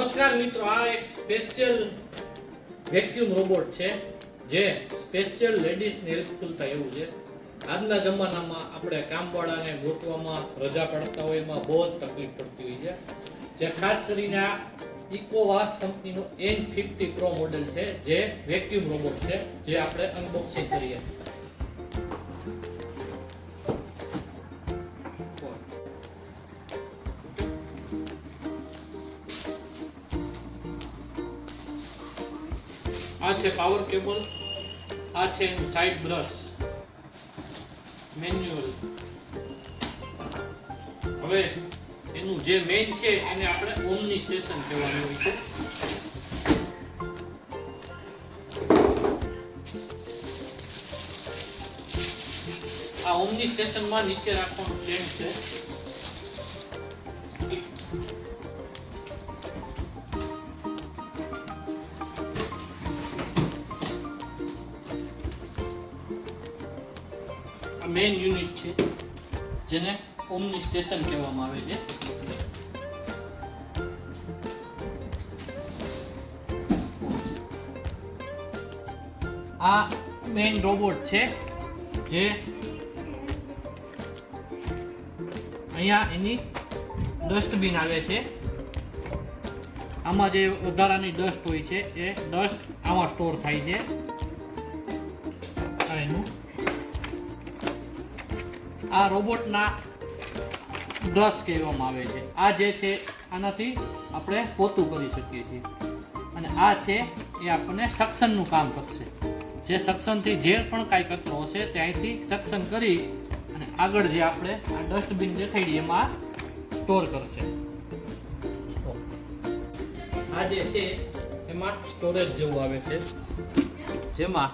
નમસ્કાર મિત્રો, આ એક સ્પેશિયલ વેક્યુમ રોબોટ છે જે સ્પેશિયલ લેડીઝને હેલ્પફુલ થાય એવું છે. આજના જમાનામાં આપણે કામવાળાને ગોતવામાં, રજા પડતા હોય એમાં બહુ જ તકલીફ પડતી હોય છે. જે ખાસ કરીને આ ઇકોવાસ કંપનીનું N50 Pro મોડેલ છે જે વેક્યુમ રોબોટ છે, જે આપણે અનબોક્સિંગ કરીએ. આ છે પાવર કેબલ, આ છે એનું સાઇડ બ્રશ, મેન્યુઅલ. હવે એનું જે મેઇન છે એને આપણે ઓમની સ્ટેશન કહેવાનું હોય છે. આ ઓમની સ્ટેશનમાં નીચે રાખવાનું સ્ટેન્ડ છે. મેઇન યુનિટ છે જેને ઓમની સ્ટેશન કહેવામાં આવે છે. આ મેઇન રોબોટ છે જે અહીંયા એની ડસ્ટબિન આવે છે. આમાં જે વધારાની ડસ્ટ હોય છે એ ડસ્ટ આમાં સ્ટોર થાય છે. એનું આ રોબોટના બ્રશ કહેવામાં આવે છે. આ જે છે આનાથી આપણે પોતું કરી શકીએ છીએ, અને આ છે એ આપણને સક્શનનું કામ કરશે. જે સક્શનથી જે પણ કાંઈ કચરો હશે ત્યાંથી સક્શન કરી અને આગળ જે આપણે આ ડસ્ટબિન દેખાડી એમાં સ્ટોર કરશે. આ જે છે એમાં સ્ટોરેજ જેવું આવે છે, જેમાં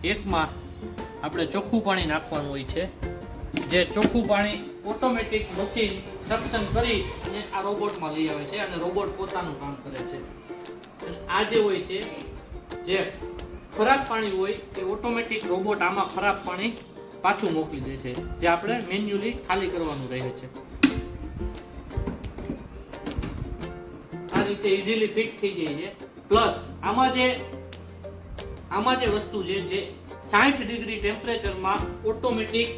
એકમાં આપણે ચોખ્ખું પાણી નાખવાનું હોય છે. જે ચોખ્ખું પાણી ઓટોમેટિક મશીન સક્શન કરી અને આ રોબોટમાં લઈ આવે છે અને રોબોટ પોતાનું કામ કરે છે. અને આ જે હોય છે, જે ખરાબ પાણી હોય એ ઓટોમેટિક રોબોટ આમાં ખરાબ પાણી પાછું મોકલી દે છે, જે આપણે મેન્યુઅલી ખાલી કરવાનું રહે છે. આ રીતે ઇઝીલી ફિટ થઈ જાય છે. પ્લસ આમાં જે વસ્તુ છે જે 60 ડિગ્રી ટેમ્પરેચરમાં ઓટોમેટિક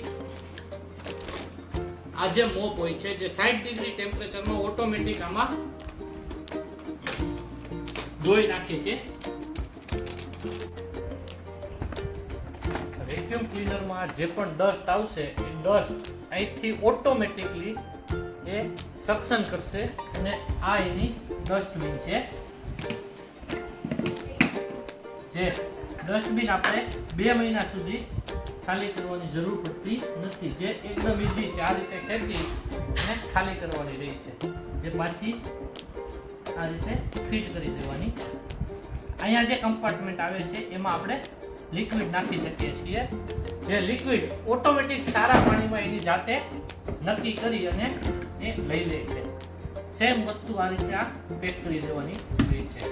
આ જે મોપ હોય છે જે 60 ડિગ્રી ટેમ્પરેચરમાં ઓટોમેટિક આમાં ધોઈ નાખે છે. વેક્યુમ ક્લીનરમાં જે પણ ડસ્ટ આવશે એ ડસ્ટ અહીંથી ઓટોમેટિકલી એ સક્શન કરશે અને આ એની ડસ્ટબિન છે. જે ડસ્ટબિન આપણે 2 મહિના સુધી ખાલી કરવાની જરૂર પડતી નથી, જે એકદમ ઈઝી છે. આ રીતે ખેંચી અને ખાલી કરવાની રહી છે, જે પાછી આ રીતે ફિટ કરી દેવાની. અહીંયા જે કમ્પાર્ટમેન્ટ આવે છે એમાં આપણે લિક્વિડ નાખી શકીએ છીએ. જે લિક્વિડ ઓટોમેટિક સારા પાણીમાં એની જાતે નક્કી કરી અને એ લઈ લે છે. સેમ વસ્તુ આ રીતે આ પેક કરી દેવાની રહી છે.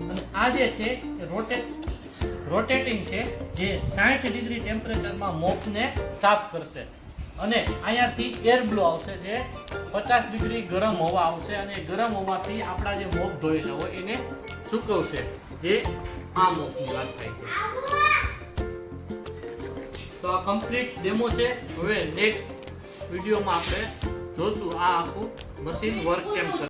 અને આ જે છે રોટેટિંગ છે, જે 60 ડિગ્રી ટેમ્પરેચરમાં મોપને સાફ કરશે. અને અહીંયાથી એર બ્લો આવશે, જે 50 ડિગ્રી ગરમ હવા આવશે અને ગરમ હવાથી આપણા જે મોપ ધોયેલા હોય એને સૂકવશે, જે આ મોપની વાત થાય છે. તો આ કમ્પ્લીટ ડેમો છે. હવે નેક્સ્ટ વિડીયોમાં આપણે જોશું આ આખું મશીન વર્ક કેમ કરે.